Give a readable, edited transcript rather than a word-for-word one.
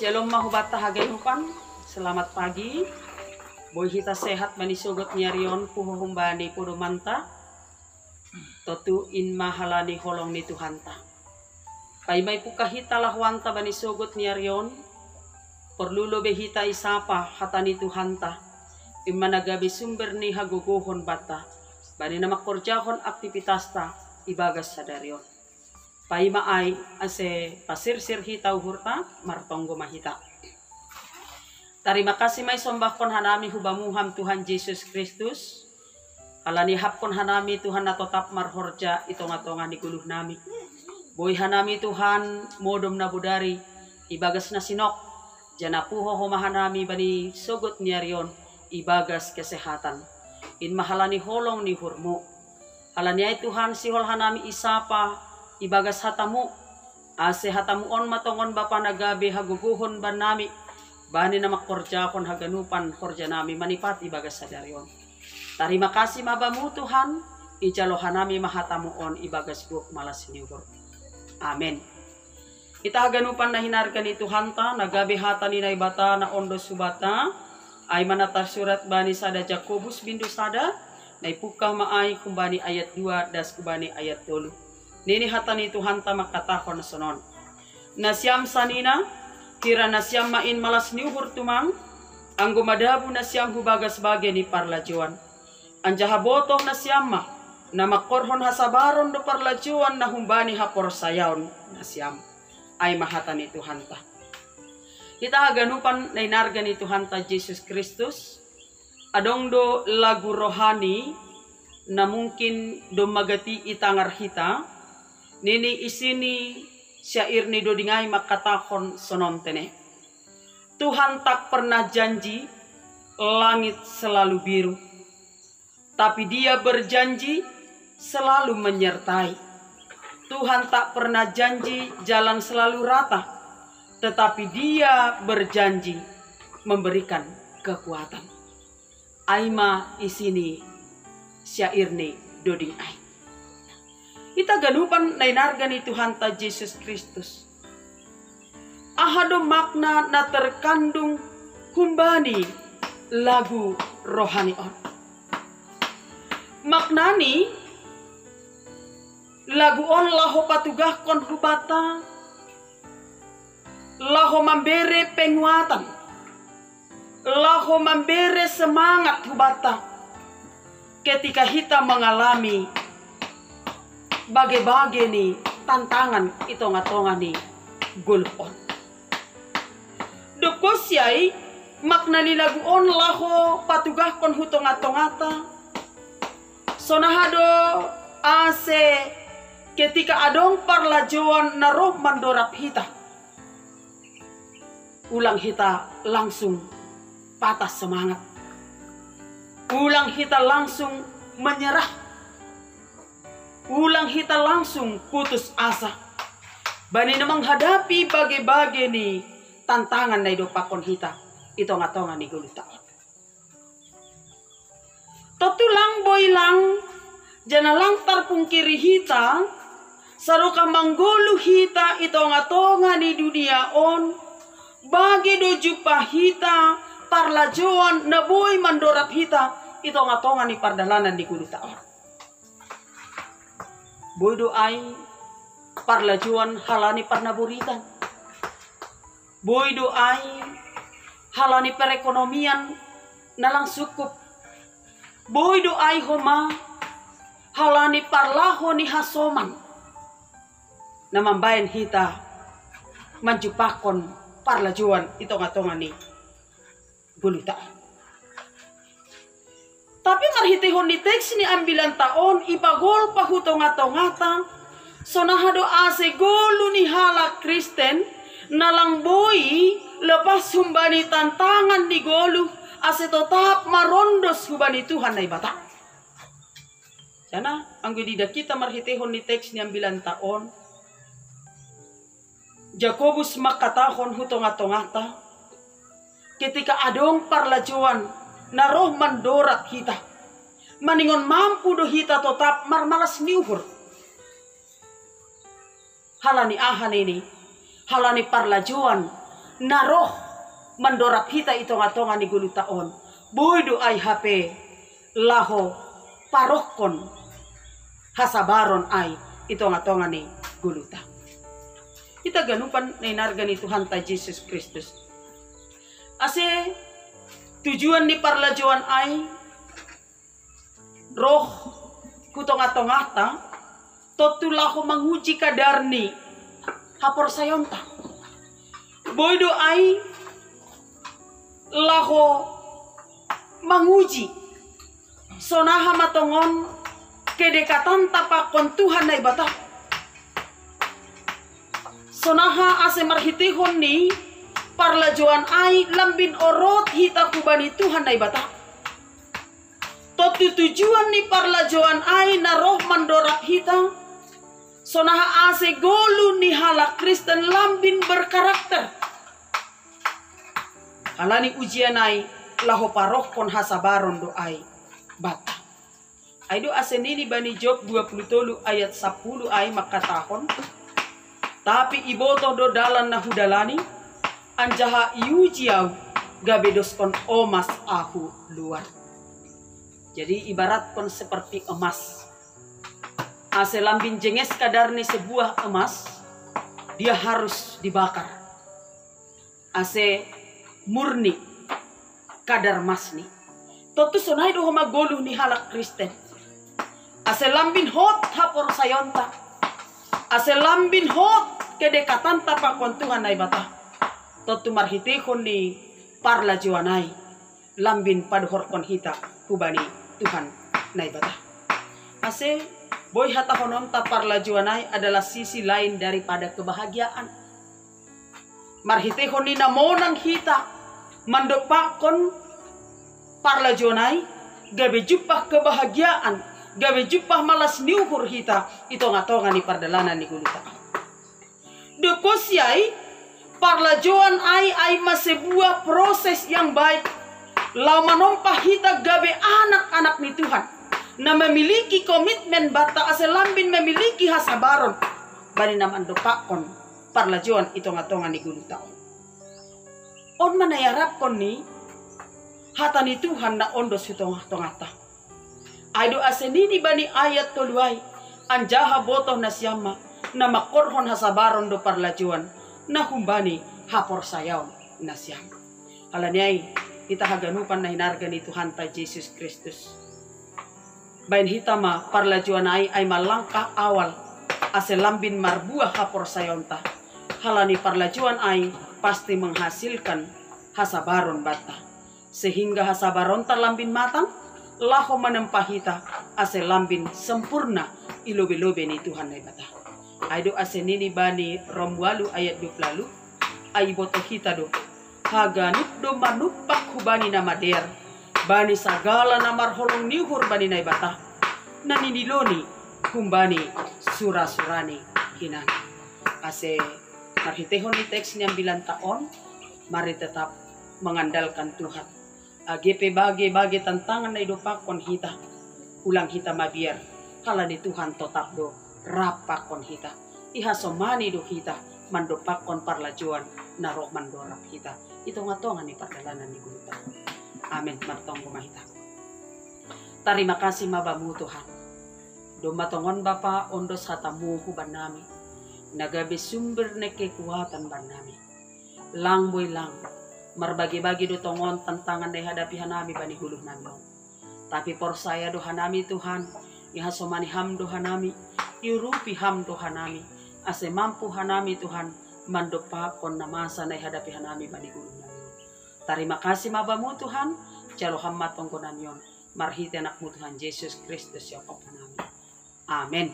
Shalom mahubata haganupan. Selamat pagi. Boy hita sehat manisugot nyarion puhuhumbani pudumanta. Totu in mahalani holong ni Tuhanta. Paimay pukahita lahwanta manisugot nyarion. Perlulo behita isapa hata ni Tuhanta. Imanagabi sumber ni haguguhon bata. Bani na makorjahon aktivitas ta ibagas sa darion. Paima ay ase pasirsir hita uhurta martonggo mahita. Terima kasih may sombahkon hanami hubamuham Tuhan Yesus Kristus. Alani hapkon hanami Tuhan na totap marhorja itonga-tonga ni guluh nami. Boy hanami Tuhan modom na budari ibagas na sinok. Jana puho humahanami bani sugot niarion ibagas kesehatan. In mahalani holong ni hurmu. Alani ay Tuhan sihol hanami isapa ibagas hatamu, ase hatamu on matongon bapa nagabi haguguhon ban nami, bani na makorjakon haganupan korja nami manipat ibagas sa darion. Terima kasih mabamu Tuhan, ijalohan nami mahatamu on ibagas buk malas niugur. Amen. Ita haganupan na hinargan ni Tuhan ta, nagabi hata ni naibata na ondo subata, ay manatar surat bani sada Jakobus bindu sada, naipukah maay kumbani ayat 2 das kumbani ayat 2. Nini hata ni Tuhan ta makatakon sonon. Nasyam sanina, kira nasyam main malas niuhur tumang, ang gumadabu nasyam hubagas bage ni parlajuan. Anjaha botoh nasyam ma, na makorhon hasabaron do parlajuan na humbani hapor sayaon nasyam. Ay mahata ni Tuhan ta. Kita aganupan na inarga ni Tuhan ta Jesus Kristus, adong do lagu rohani na mungkin do magati itangar hita, nini isini syair ni dodingay makatakon sonon tene. Tuhan tak pernah janji langit selalu biru, tapi Dia berjanji selalu menyertai. Tuhan tak pernah janji jalan selalu rata, tetapi Dia berjanji memberikan kekuatan. Aima isini syair ni dodingay. Ita ganupan na inarga ni Tuhan ta Jesus Kristus. Ahado makna na terkandung humbani lagu rohani on. Maknani lagu on laho patugah kon hubata, laho membere penguatan, laho membere semangat hubata ketika kita mengalami bage-bage ni tantangan itonga-tonga ni gulon. Dukosyay makna ni lagu on laho patugah kon hutonga-tongata. Sonahado ase ketika adong parlajuan na roh mandorap hita. Ulang hita langsung patah semangat. Ulang hita langsung menyerah. Ulang hita langsung putus asa. Bani na menghadapi bage-bage ni tantangan na idopakon hita. Ito nga tonga ni gulutaon. Totulang boy lang, jana lang tarpungkiri hita, saruka manggulu hita ito nga tonga ni dunia on, bagi dojupa hita, parlajuan na boy mandorap hita, ito nga tonga ni pardalanan ni gulutaon. Boy doay parlajuan halani parnaburitan. Boy doay halani perekonomian nalang sukup. Boy doay homa halani parlaho ni hasoman. Namambayan hita manjupakon parlajuan ito nga tonga ni gulutaan. Tapi marhitihon ni teks ni ambilan taon ipagol pahutonga-tongata. Sonahado ase golo ni hala Kristen nalang boy lepas humbani tantangan ni golo ase tetap marondos hubani Tuhan na ibata. Sana ang gudida kita marhitihon ni teks ni ambilan taon. Jakobus makatahon hutonga-tongata ketika adong parlajuan na roh mandorat hita. Maningon mampu do hita tetap marmalas niuhur. Halani ahan ini, halani parlajuan, naroh mandorap hita itonga-tonga ni gulu taon. Boydo ay hape laho parokon hasabaron ay itonga-tonga ni guluta. Kita ganupan na inarga ni Tuhan ta Jesus Kristus. Ase tujuan ni parlajuan ay roh kutonga-tongata totulahu menguji kadarni hapor sayonta. Boydo ay laho menguji sonaha matongon kedekatan tapakon Tuhan na ibata. Sonaha ase marhitihon ni parlajuan ay lambin orot hita kubani Tuhan na ibata. Totu tujuan ni parlajuan ay na roh mandorap hita. Sonaha ase golu ni hala Kristen lambin berkarakter. Halani ujian ay laho paroh kon hasabaron do ay bata. Ay do ase nini bani Job 23 ayat 10 ay makatahon. Tapi iboto do dalan na hudalani anjaha iujiau gabedos kon omas ahu luar. Jadi ibarat kon seperti emas. Ase lambin jenges kadarni sebuah emas, dia harus dibakar. Ase murni kadar emas ni. Totu sonai do homa goluh ni halak Kristen. Ase lambin hot hapor sayonta. Ase lambin hot kedekatan tapakon Tuhan na ibata. Totu marhitihon ni parla jiwanai lambin padhorkon hita kubani Tuhan na ibata. Ase boy hata honon tapar lajuanai adalah sisi lain daripada kebahagiaan. Marhitehon ni namonang hita mandopakon parlajuanai gabe jupah kebahagiaan, gabe jupah malas niuhur hita itu ngatongan ni pardalanan ni guluta. Dokosiai parlajuan ai sebuah proses yang baik. Lau manompah hita gabe anak-anak ni Tuhan. Na memiliki komitmen bata ase lambin memiliki hasabaron bani naman dopakon parlajuan ito ngatongan ni gulutaon. On manayarap kon ni hata ni Tuhan na ondos ito ngatongata. Aido ase nini bani ayat toluay anjaha botoh na siyama na makorhon hasabaron do parlajuan na humbani hapor sayaw na siyama. Halanyay kita haganupan na hinarga ni Tuhan ta Jesus Kristus. Bain hitama parlajuan ay malangkah awal ase lambin marbuah hapor sayonta. Halani parlajuan ay pasti menghasilkan hasabaron bata. Sehingga hasabaron ta lambin matang, laho menempah hita ase lambin sempurna ilobe-lobe ni Tuhan na bata. Aido ase nini bani Romwalu ayat 20 ay boto hita do. Haganut do manupak hubani na mader. Bani sagala na marholong nihur bani na ibata. Naniniloni kumbani sura-surani hinan. Ase marhitehon ni teks niyang bilang taon, mari tetap mengandalkan Tuhan. Agepe bagi tantangan na idopakon hita. Ulang hita mabiar. Kala ni Tuhan tetap do rapakon hita. Ihasomani do hita mandopakon parlajuan na roh mandorap hita. Ito nga tongan ni pagdalanan ni guluta. Amin. Martong kumahita. Terima kasih mabamu Tuhan. Domatongon Bapa ondos hatamu huban nami. Nagabe sumber ne kekuatan ban nami. Lang boy lang. Marbagi-bagi do tongon tantangan na hadapi hanami bani huluh nami. Tapi por saya do hanami Tuhan. Ihasomani ham do hanami. Iurupi ham do hanami. Ase mampu hanami Tuhan. Mandopakon na masa na hadapi hanami bani huluh nami. Terima kasih mabamu Tuhan. Jalo hammat tongko namion. Marhiti anakmu Tuhan Yesus Kristus ya Papa nami. Amin.